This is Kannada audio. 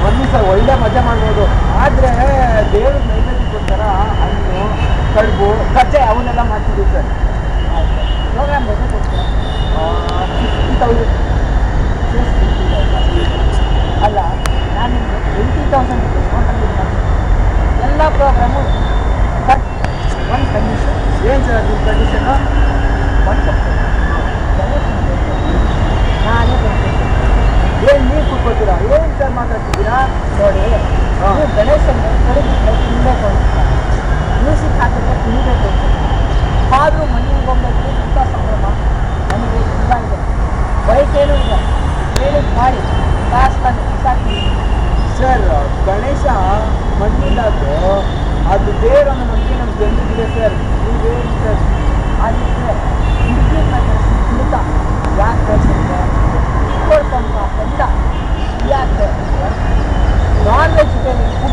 ಒಂದು ದಿವಸ ಒಳ್ಳೆ ಮಜಾ ಮಾಡ್ಬೋದು. ಆದರೆ ದೇವ್ರ ನೈವೇದ್ಯಕ್ಕೋಸ್ಕರ ಹಣ್ಣು ಕಡುಬು ಕಜ್ಜಾಯ ಅವನ್ನೆಲ್ಲ ಮಾಡ್ತಿದ್ವಿ ಸರ್. ಪ್ರೋಗ್ರಾಮ್ ಬಜೆಟ್ ಎಷ್ಟು? 50,000. ಅಲ್ಲ, ನಾನು ನಿಮಗೆ 80,000 ಡಿಸ್ಕೌಂಟಲ್ಲಿ ಎಲ್ಲ ಪ್ರೋಗ್ರಾಮು. ಬಟ್ ಒಂದು ಕಂಡೀಷನ್. ಏನು ಸರ್ ನಿಮ್ಮ ಕಂಡೀಷನು? ಒಂದು ನಾನೇ ಕೊಡ್ತೀನಿ. ಏನು ನೀವು ಕೂತ್ಕೋತೀರಾ? ಏನು ಸರ್ ಮಾತಾಡ್ತಿದ್ದೀರಾ? ನೋಡಿ, ನೀವು ಗಣೇಶನಿಗೆ ಕಡಿಬಿಟ್ರೆ ತಿನ್ನಬೇಕು ಅಂತ, ಮ್ಯೂಸಿಕ್ ಹಾಕಿದ್ರೆ ತಿನ್ನಬೇಕು ಅಂತ. ಆದರೂ ಮಣ್ಣಿನ ಗೊಂಬೆಗೆ ಇಂಥ ಸಂಭ್ರಮ ನನಗೆ ತುಂಬ ಇದೆ. ಬೈಕೇನೂ ಇದೆ, ಹೇಳಿದ್ದು ಮಾಡಿ ಲಾಸ್ಟಲ್ಲಿ ಬಿಸಾಕ್ತೀನಿ. ಸರ್ ಗಣೇಶ ಮಣ್ಣಿಂದಾದ್ರು ಅದು ದೇವರನ್ನು ನಮಗೆ ನಮ್ಮ ಜನರಿಗಿದೆ ಸರ್. ನೀವೇನು ಸರ್ ಅದಕ್ಕೆ ಹುಡುಗಿ ಮೇಲೆ ಕುಡಿತ ಯಾಕೆ ಕಳಿಸಿದ್ರೆ ಕೊಡ್ತಂತ ಗಂಡ ಯಾಕೆ ನಾನ್ ವೆಜಿಟೇರಿಯನ್